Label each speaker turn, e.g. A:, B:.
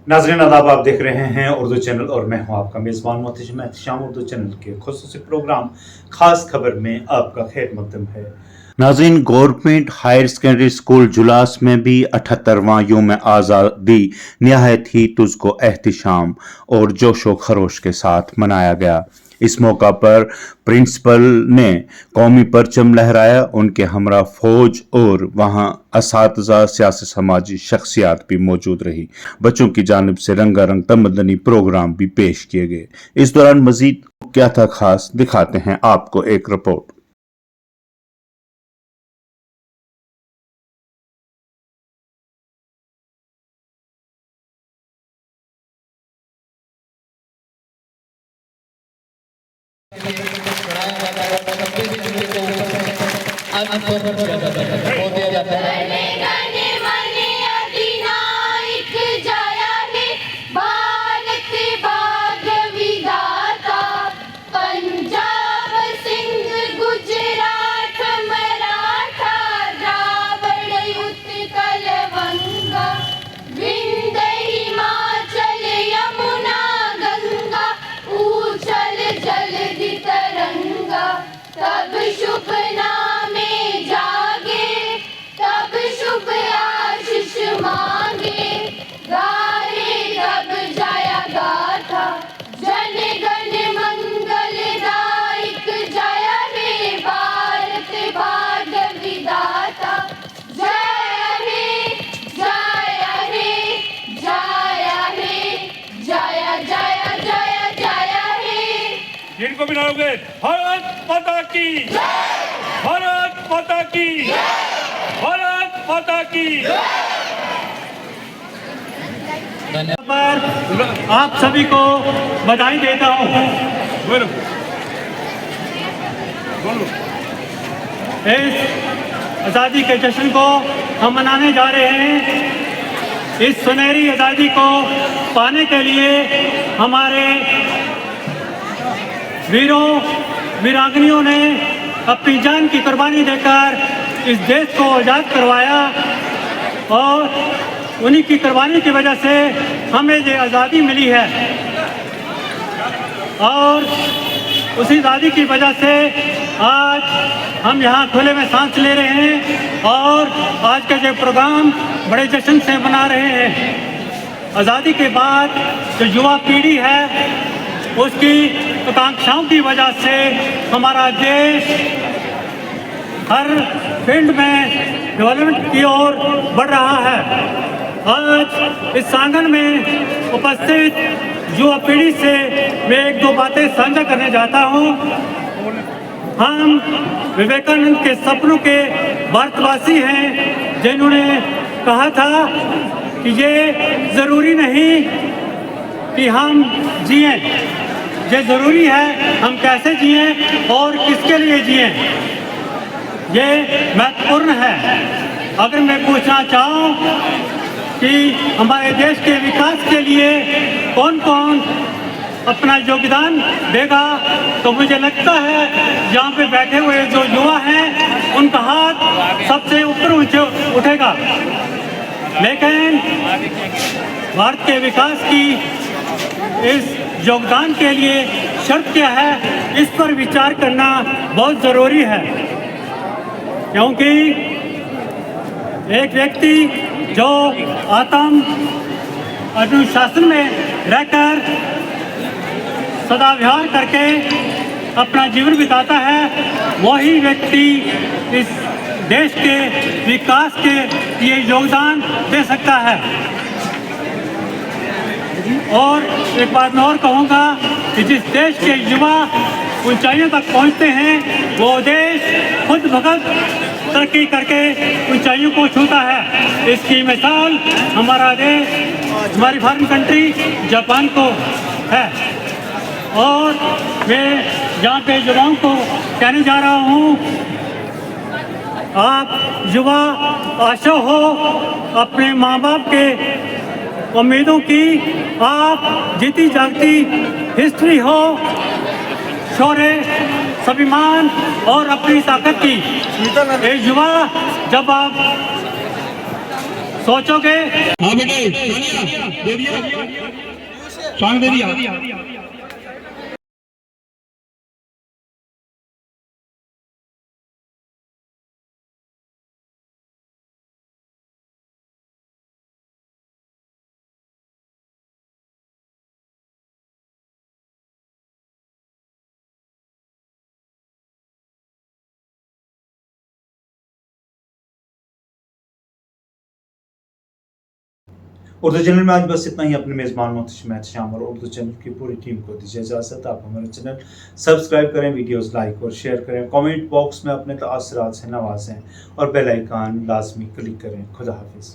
A: नाज़रीन आदाब, आप देख रहे हैं उर्दू चैनल और मैं हूं आपका मेज़बान मोहतशिम एहतशाम। उर्दू चैनल के खुसूसी प्रोग्राम खास खबर में आपका खैर मकदम है। नाज़रीन, गवर्नमेंट हायर सेकेंडरी स्कूल जुलास में भी 78वां यौम आज़ादी नहायत ही तुज़को एहतशाम और जोशो खरोश के साथ मनाया गया। इस मौका पर प्रिंसिपल ने कौमी परचम लहराया, उनके हमरा फौज और वहां असातिज़ा सियासी समाजी शख्सियात भी मौजूद रही। बच्चों की जानिब से रंगारंग तमदनी प्रोग्राम भी पेश किए गए। इस दौरान मजीद क्या था खास, दिखाते हैं आपको एक रिपोर्ट।
B: दिया जाता है।
C: तब शुभ नामे जागे, तब शुभ आशीष मांगे, गाए तब जाया गाथा, जन गण मंगलदायक जय हे भारत भाग्य विधाता। जय हे जय हे जय हे जय जय जय जय हे।
D: जिनको मिलाओगे भारत माता की, भारत माता की, भारत माता की।
E: पर आप सभी को बधाई देता हूँ। इस आज़ादी के जश्न को हम मनाने जा रहे हैं। इस सुनहरी आज़ादी को पाने के लिए हमारे वीरों वीरांगनियों ने अपनी जान की कुर्बानी देकर इस देश को आज़ाद करवाया और उन्हीं की कुर्बानी की वजह से हमें ये आज़ादी मिली है। और उसी आज़ादी की वजह से आज हम यहाँ खुले में सांस ले रहे हैं और आज का ये प्रोग्राम बड़े जश्न से मना रहे हैं। आज़ादी के बाद जो युवा पीढ़ी है उसकी आकांक्षाओं की वजह से हमारा देश हर फील्ड में डेवलपमेंट की ओर बढ़ रहा है। आज इस आंगन में उपस्थित युवा पीढ़ी से मैं एक दो बातें साझा करने जाता हूँ। हम विवेकानंद के सपनों के भारतवासी हैं, जिन्होंने कहा था कि ये ज़रूरी नहीं कि हम जिएं, ये ज़रूरी है हम कैसे जिएं और किसके लिए जिएं। ये महत्वपूर्ण है। अगर मैं पूछना चाहूँ कि हमारे देश के विकास के लिए कौन कौन अपना योगदान देगा, तो मुझे लगता है यहाँ पे बैठे हुए जो युवा हैं उनका हाथ सबसे ऊपर उठेगा। लेकिन भारत के विकास की इस योगदान के लिए शर्त क्या है, इस पर विचार करना बहुत ज़रूरी है। क्योंकि एक व्यक्ति जो आत्म अनुशासन में रहकर सदा विहार करके अपना जीवन बिताता है, वही व्यक्ति इस देश के विकास के लिए योगदान दे सकता है। और एक बात मैं और कहूँगा कि जिस देश के युवा ऊंचाइयों तक पहुँचते हैं वो देश खुद भगत तरक्की करके ऊंचाइयों को छूता है। इसकी मिसाल हमारा देश, हमारी फॉरेन कंट्री जापान को है। और मैं यहाँ पे युवाओं को कहने जा रहा हूँ, आप युवा आशा हो अपने माँ बाप के उम्मीदों की, आप जीती जागती हिस्ट्री हो शौर्य, स्वाभिमान और अपनी ताकत की। एक युवा जब आप सोचोगे।
B: हाँ बेटे दे दिया सॉन्ग दे दिया।
A: उर्दू चैनल में आज बस इतना ही। अपने मेज़बान मोहतरम एहतशाम और उर्दू चैनल की पूरी टीम को दीजिए इजाज़त। आप हमारे चैनल सब्सक्राइब करें, वीडियोस लाइक और शेयर करें, कमेंट बॉक्स में अपने तासुरात से नवाजें और बेल आइकन लाजमी क्लिक करें। खुदा हाफिज़।